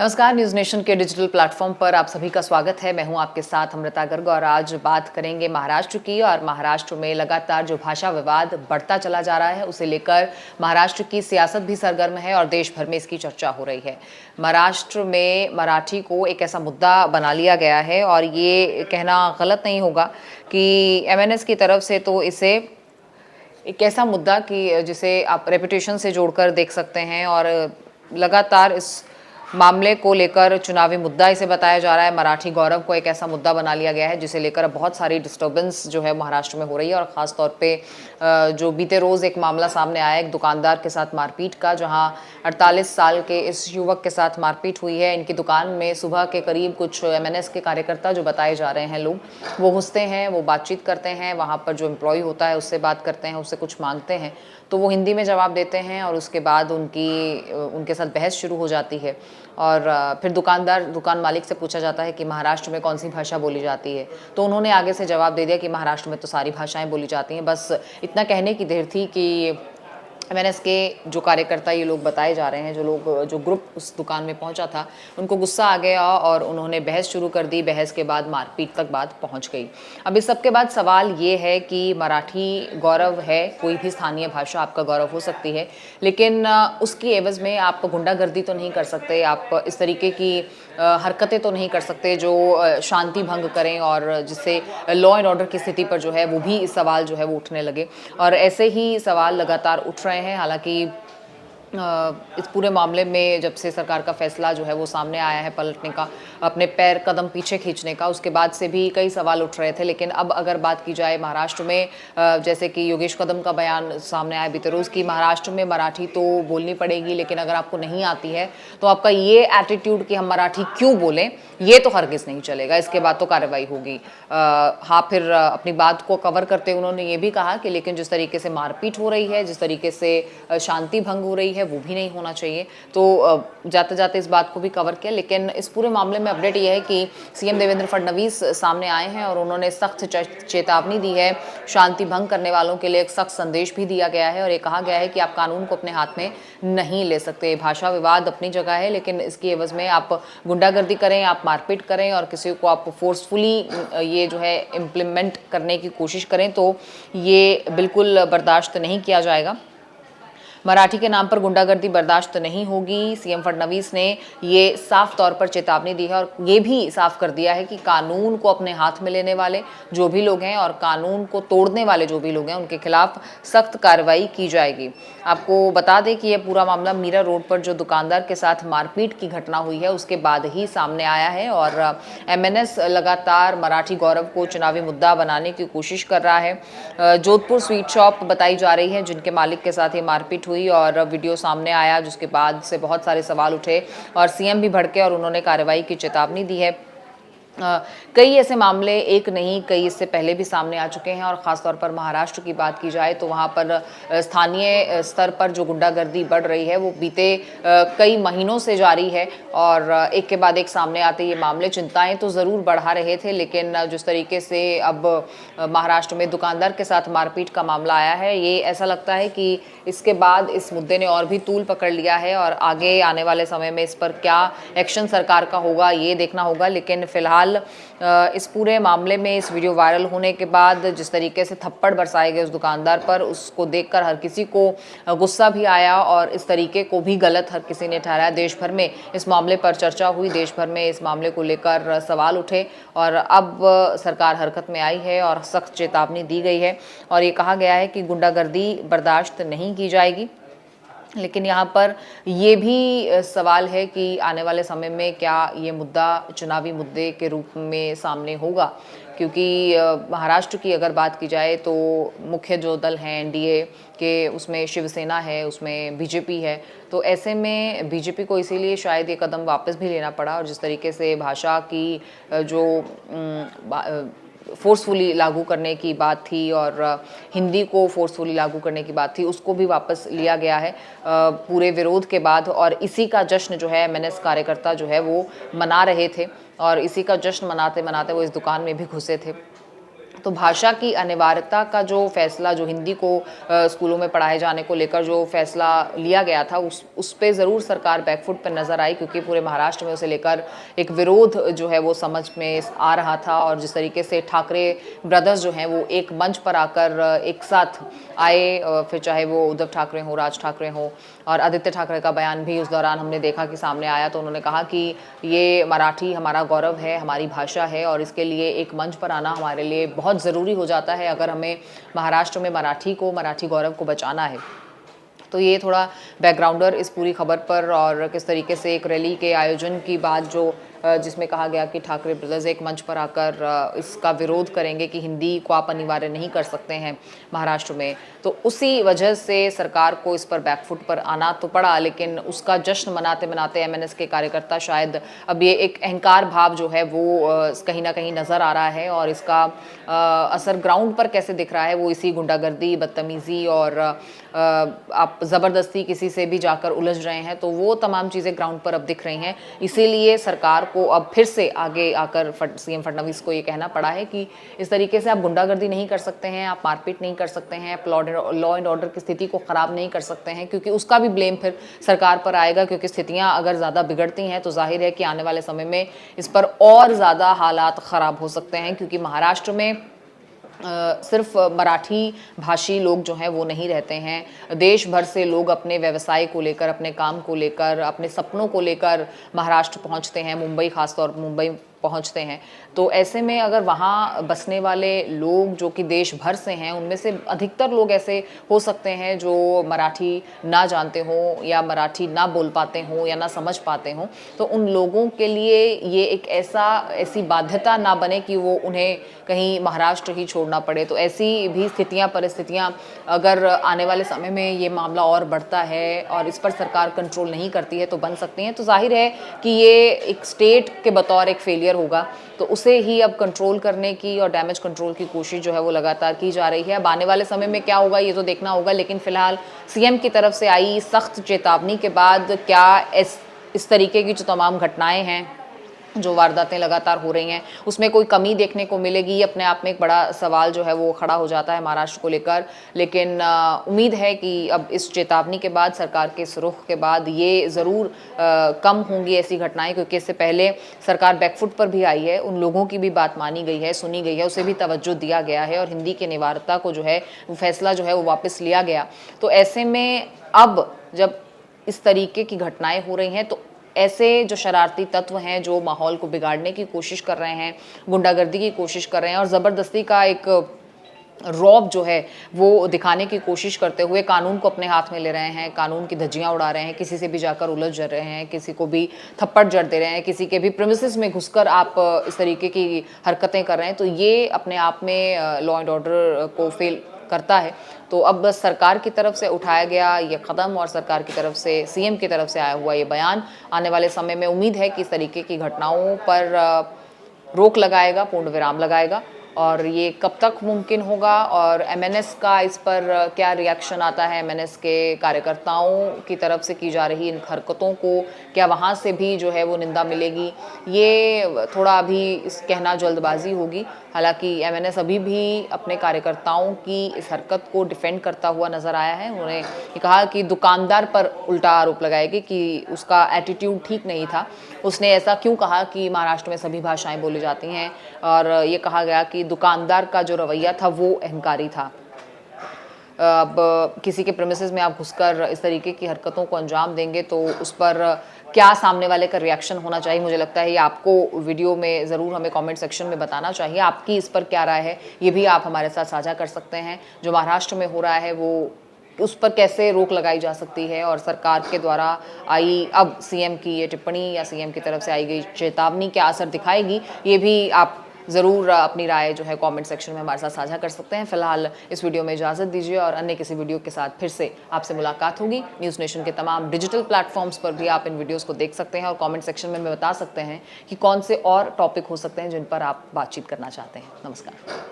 नमस्कार, news nation के digital platform पर आप सभी का स्वागत है। मैं हूं आपके साथ अमृता गर्ग और आज बात करेंगे महाराष्ट्र की। और महाराष्ट्र में लगातार जो भाषा विवाद बढ़ता चला जा रहा है, उसे लेकर महाराष्ट्र की सियासत भी सरगर्म है और देश भर में इसकी चर्चा हो रही है। महाराष्ट्र में मराठी को एक ऐसा मुद्दा बना लिया गया है और ये कहना गलत नहीं होगा कि एमएनएस की तरफ से तो इसे एक ऐसा मुद्दा कि जिसे आप रेपुटेशन से जोड़कर देख सकते हैं और लगातार इस मामले को लेकर चुनावी मुद्दा इसे बताया जा रहा है। मराठी गौरव को एक ऐसा मुद्दा बना लिया गया है जिसे लेकर अब बहुत सारी डिस्टर्बेंस जो है महाराष्ट्र में हो रही है। और ख़ास तौर पे जो बीते रोज़ एक मामला सामने आया एक दुकानदार के साथ मारपीट का, जहां 48 साल के इस युवक के साथ मारपीट हुई है। इनकी दुकान में सुबह के करीब कुछ एमएनएस के कार्यकर्ता जो बताए जा रहे हैं लोग, वो घुसते हैं, वो बातचीत करते हैं, वहाँ पर जो एम्प्लॉय होता है उससे बात करते हैं, उससे कुछ मांगते हैं, तो वो हिंदी में जवाब देते हैं और उसके बाद उनके साथ बहस शुरू हो जाती है। और फिर दुकान मालिक से पूछा जाता है कि महाराष्ट्र में कौन सी भाषा बोली जाती है, तो उन्होंने आगे से जवाब दे दिया कि महाराष्ट्र में तो सारी भाषाएं बोली जाती हैं। बस इतना कहने की देर थी कि एमएनएस के जो कार्यकर्ता ये लोग बताए जा रहे हैं, जो ग्रुप उस दुकान में पहुंचा था, उनको गुस्सा आ गया और उन्होंने बहस शुरू कर दी। बहस के बाद मारपीट तक बात पहुंच गई। अब इस सब के बाद सवाल ये है कि मराठी गौरव है, कोई भी स्थानीय भाषा आपका गौरव हो सकती है, लेकिन उसकी एवज में आप गुंडागर्दी तो नहीं कर सकते, आप इस तरीके की हरकतें तो नहीं कर सकते जो शांति भंग करें और जिससे लॉ एंड ऑर्डर की स्थिति पर जो है वो भी सवाल जो है वो उठने लगे। और ऐसे ही सवाल लगातार उठ रहे हैं। हालांकि इस पूरे मामले में जब से सरकार का फैसला जो है वो सामने आया है पलटने का, अपने पैर कदम पीछे खींचने का, उसके बाद से भी कई सवाल उठ रहे थे। लेकिन अब अगर बात की जाए महाराष्ट्र में, जैसे कि योगेश कदम का बयान सामने आया बीते रोज़ कि महाराष्ट्र में मराठी तो बोलनी पड़ेगी, लेकिन अगर आपको नहीं आती है तो आपका ये एटीट्यूड कि हम मराठी क्यों बोलें, ये तो हरगिज़ नहीं चलेगा, इसके बाद तो कार्रवाई होगी। हाँ, फिर अपनी बात को कवर करते उन्होंने ये भी कहा कि लेकिन जिस तरीके से मारपीट हो रही है, जिस तरीके से शांति भंग हो रही है, वो भी नहीं होना चाहिए। तो जाते जाते इस बात को भी कवर किया। लेकिन इस पूरे मामले में अपडेट यह है कि सीएम देवेंद्र फडणवीस सामने आए हैं और उन्होंने सख्त चेतावनी दी है। शांति भंग करने वालों के लिए एक सख्त संदेश भी दिया गया है और ये कहा गया है कि आप कानून को अपने हाथ में नहीं ले सकते। भाषा विवाद अपनी जगह है, लेकिन इसकी एवज में आप गुंडागर्दी करें, आप मारपीट करें और किसी को आप फोर्सफुली ये जो है इम्प्लीमेंट करने की कोशिश करें, तो ये बिल्कुल बर्दाश्त नहीं किया जाएगा। मराठी के नाम पर गुंडागर्दी बर्दाश्त नहीं होगी। सीएम फडणवीस ने ये साफ तौर पर चेतावनी दी है और ये भी साफ कर दिया है कि कानून को अपने हाथ में लेने वाले जो भी लोग हैं और कानून को तोड़ने वाले जो भी लोग हैं, उनके खिलाफ सख्त कार्रवाई की जाएगी। आपको बता दें कि यह पूरा मामला मीरा रोड पर जो दुकानदार के साथ मारपीट की घटना हुई है उसके बाद ही सामने आया है और एमएनएस लगातार मराठी गौरव को चुनावी मुद्दा बनाने की कोशिश कर रहा है। जोधपुर स्वीट शॉप बताई जा रही है जिनके मालिक के साथ ये मारपीट हुई और वीडियो सामने आया, जिसके बाद से बहुत सारे सवाल उठे और सीएम भी भड़के और उन्होंने कार्रवाई की चेतावनी दी है। कई ऐसे मामले, एक नहीं कई इससे पहले भी सामने आ चुके हैं और ख़ासतौर पर महाराष्ट्र की बात की जाए तो वहाँ पर स्थानीय स्तर पर जो गुंडागर्दी बढ़ रही है वो बीते कई महीनों से जारी है और एक के बाद एक सामने आते ये मामले चिंताएं तो ज़रूर बढ़ा रहे थे। लेकिन जिस तरीके से अब महाराष्ट्र में दुकानदार के साथ मारपीट का मामला आया है, ये ऐसा लगता है कि इसके बाद इस मुद्दे ने और भी तूल पकड़ लिया है और आगे आने वाले समय में इस पर क्या एक्शन सरकार का होगा ये देखना होगा। लेकिन फिलहाल इस पूरे मामले में इस वीडियो वायरल होने के बाद जिस तरीके से थप्पड़ बरसाए गए उस दुकानदार पर, उसको देखकर हर किसी को गुस्सा भी आया और इस तरीके को भी गलत हर किसी ने ठहराया। देश भर में इस मामले पर चर्चा हुई, देश भर में इस मामले को लेकर सवाल उठे और अब सरकार हरकत में आई है और सख्त चेतावनी दी गई है और ये कहा गया है कि गुंडागर्दी बर्दाश्त नहीं की जाएगी। लेकिन यहाँ पर ये भी सवाल है कि आने वाले समय में क्या ये मुद्दा चुनावी मुद्दे के रूप में सामने होगा, क्योंकि महाराष्ट्र की अगर बात की जाए तो मुख्य जो दल हैं एनडीए के, उसमें शिवसेना है, उसमें बीजेपी है। तो ऐसे में बीजेपी को इसीलिए शायद ये कदम वापस भी लेना पड़ा और जिस तरीके से भाषा की जो फोर्सफुली लागू करने की बात थी और हिंदी को फोर्सफुली लागू करने की बात थी, उसको भी वापस लिया गया है पूरे विरोध के बाद। और इसी का जश्न जो है एमएनएस कार्यकर्ता जो है वो मना रहे थे और इसी का जश्न मनाते मनाते वो इस दुकान में भी घुसे थे। तो भाषा की अनिवार्यता का जो फैसला, जो हिंदी को स्कूलों में पढ़ाए जाने को लेकर जो फैसला लिया गया था, उस पे ज़रूर सरकार बैकफुट पर नज़र आई, क्योंकि पूरे महाराष्ट्र में उसे लेकर एक विरोध जो है वो समझ में आ रहा था। और जिस तरीके से ठाकरे ब्रदर्स जो हैं वो एक मंच पर आकर एक साथ आए, फिर चाहे वो उद्धव ठाकरे हों, राज ठाकरे हों, और आदित्य ठाकरे का बयान भी उस दौरान हमने देखा कि सामने आया। तो उन्होंने कहा कि ये मराठी हमारा गौरव है, हमारी भाषा है, और इसके लिए एक मंच पर आना हमारे लिए बहुत ज़रूरी हो जाता है अगर हमें महाराष्ट्र में मराठी गौरव को बचाना है। तो ये थोड़ा बैकग्राउंडर इस पूरी खबर पर, और किस तरीके से एक रैली के आयोजन की बात जो जिसमें कहा गया कि ठाकरे ब्रदर्स एक मंच पर आकर इसका विरोध करेंगे कि हिंदी को आप अनिवार्य नहीं कर सकते हैं महाराष्ट्र में। तो उसी वजह से सरकार को इस पर बैकफुट पर आना तो पड़ा, लेकिन उसका जश्न मनाते मनाते एमएनएस के कार्यकर्ता शायद अब ये एक अहंकार भाव जो है वो कहीं ना कहीं नज़र आ रहा है, और इसका असर ग्राउंड पर कैसे दिख रहा है वो इसी गुंडागर्दी, बदतमीज़ी और आप ज़बरदस्ती किसी से भी जाकर उलझ रहे हैं, तो वो तमाम चीज़ें ग्राउंड पर अब दिख रही हैं। इसीलिए सरकार को अब फिर से आगे आकर सीएम फडणवीस को ये कहना पड़ा है कि इस तरीके से आप गुंडागर्दी नहीं कर सकते हैं, आप मारपीट नहीं कर सकते हैं, आप लॉ एंड ऑर्डर की स्थिति को ख़राब नहीं कर सकते हैं, क्योंकि उसका भी ब्लेम फिर सरकार पर आएगा। क्योंकि स्थितियाँ अगर ज़्यादा बिगड़ती हैं तो जाहिर है कि आने वाले समय में इस पर और ज़्यादा हालात ख़राब हो सकते हैं, क्योंकि महाराष्ट्र में सिर्फ मराठी भाषी लोग जो हैं वो नहीं रहते हैं। देश भर से लोग अपने व्यवसाय को लेकर, अपने काम को लेकर, अपने सपनों को लेकर महाराष्ट्र पहुंचते हैं, मुंबई, खासतौर पर मुंबई पहुंचते हैं। तो ऐसे में अगर वहाँ बसने वाले लोग जो कि देश भर से हैं, उनमें से अधिकतर लोग ऐसे हो सकते हैं जो मराठी ना जानते हों, या मराठी ना बोल पाते हों, या ना समझ पाते हों। तो उन लोगों के लिए ये एक ऐसी बाध्यता ना बने कि वो उन्हें कहीं महाराष्ट्र ही छोड़ना पड़े। तो ऐसी भी परिस्थितियाँ अगर आने वाले समय में ये मामला और बढ़ता है और इस पर सरकार कंट्रोल नहीं करती है तो बन सकती हैं। तो जाहिर है कि ये एक स्टेट के बतौर एक फेलियर होगा, तो उसे ही अब कंट्रोल करने की और डैमेज कंट्रोल की कोशिश जो है वो लगातार की जा रही है। अब आने वाले समय में क्या होगा ये तो देखना होगा, लेकिन फिलहाल सीएम की तरफ से आई सख्त चेतावनी के बाद क्या इस तरीके की जो तमाम घटनाएं हैं, जो वारदातें लगातार हो रही हैं, उसमें कोई कमी देखने को मिलेगी, ये अपने आप में एक बड़ा सवाल जो है वो खड़ा हो जाता है महाराष्ट्र को लेकर। लेकिन उम्मीद है कि अब इस चेतावनी के बाद, सरकार के इस रुख के बाद ये ज़रूर कम होंगी ऐसी घटनाएं, क्योंकि इससे पहले सरकार बैकफुट पर भी आई है, उन लोगों की भी बात मानी गई है, सुनी गई है, उसे भी तवज्जो दिया गया है, और हिंदी की अनिवार्यता को जो है वो फैसला जो है वो वापस लिया गया। तो ऐसे में अब जब इस तरीके की घटनाएं हो रही हैं, तो ऐसे जो शरारती तत्व हैं जो माहौल को बिगाड़ने की कोशिश कर रहे हैं, गुंडागर्दी की कोशिश कर रहे हैं, और ज़बरदस्ती का एक रौब जो है वो दिखाने की कोशिश करते हुए कानून को अपने हाथ में ले रहे हैं, कानून की धज्जियां उड़ा रहे हैं, किसी से भी जाकर उलझ रहे हैं, किसी को भी थप्पड़ जड़ दे रहे हैं, किसी के भी प्रीमिसेस में घुसकर आप इस तरीके की हरकतें कर रहे हैं, तो ये अपने आप में लॉ एंड ऑर्डर को फेल करता है। तो अब बस सरकार की तरफ से उठाया गया ये कदम, और सरकार की तरफ से, सीएम की तरफ से आया हुआ ये बयान आने वाले समय में उम्मीद है कि इस तरीके की घटनाओं पर रोक लगाएगा, पूर्ण विराम लगाएगा। और ये कब तक मुमकिन होगा, और एमएनएस का इस पर क्या रिएक्शन आता है, एमएनएस के कार्यकर्ताओं की तरफ से की जा रही इन हरकतों को क्या वहाँ से भी जो है वो निंदा मिलेगी, ये थोड़ा अभी इस कहना जल्दबाजी होगी। हालांकि एमएनएस अभी भी अपने कार्यकर्ताओं की इस हरकत को डिफेंड करता हुआ नज़र आया है। उन्होंने ये कहा कि दुकानदार पर उल्टा आरोप लगाएगी कि उसका एटीट्यूड ठीक नहीं था, उसने ऐसा क्यों कहा कि महाराष्ट्र में सभी भाषाएं बोली जाती हैं, और ये कहा गया कि दुकानदार का जो रवैया था वो अहंकारी था। अब किसी के प्रेमिसेस में आप घुसकर इस तरीके की हरकतों को अंजाम देंगे तो उस पर क्या सामने वाले का रिएक्शन होना चाहिए, मुझे लगता है ये आपको वीडियो में ज़रूर हमें कमेंट सेक्शन में बताना चाहिए। आपकी इस पर क्या राय है, ये भी आप हमारे साथ साझा कर सकते हैं। जो महाराष्ट्र में हो रहा है वो उस पर कैसे रोक लगाई जा सकती है, और सरकार के द्वारा आई अब सीएम की ये टिप्पणी या सीएम की तरफ से आई गई चेतावनी क्या असर दिखाएगी, ये भी आप ज़रूर अपनी राय जो है कमेंट सेक्शन में हमारे साथ साझा कर सकते हैं। फिलहाल इस वीडियो में इजाज़त दीजिए, और अन्य किसी वीडियो के साथ फिर से आपसे मुलाकात होगी। न्यूज़ नेशन के तमाम डिजिटल प्लेटफॉर्म्स पर भी आप इन वीडियोस को देख सकते हैं, और कमेंट सेक्शन में हमें बता सकते हैं कि कौन से और टॉपिक हो सकते हैं जिन पर आप बातचीत करना चाहते हैं। नमस्कार।